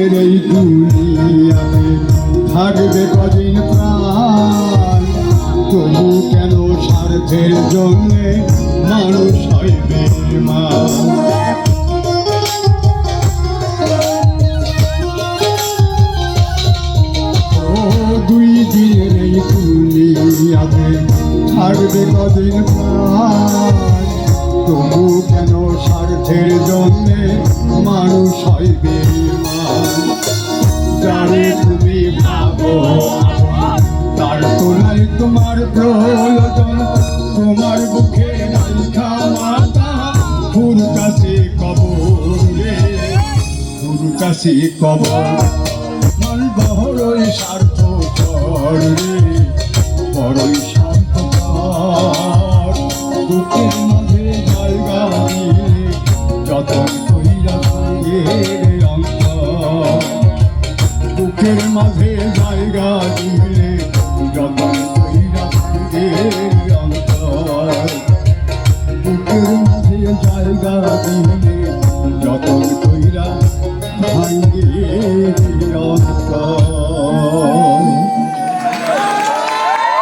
দিনের এই দুনিয়াতে থাকবে কদিন প্রাণ, তবু কেন স্বার্থের জন্যে মানুষ হয় বেঈমান। দুই দিনের এই দুনিয়াতে থাকবে কদিন প্রাণ, তবু কেন স্বার্থের জন্যে মানুষ হয় বেঈমান। যারে তুমি ভাবো তার তো নাই তোমার প্রয়োজন, তোমার বুকে নাই খামাতা ফুরকাশি কবর রে, ফুরকাশি কবর। মন বড়ই স্বার্থপর রে, বড়ই স্বার্থপর। বুকের মাঝে জায়গা দিয়ে যতন কইরা ভাঙে রে অন্তর, বুকের মাঝে জায়গা দিয়ে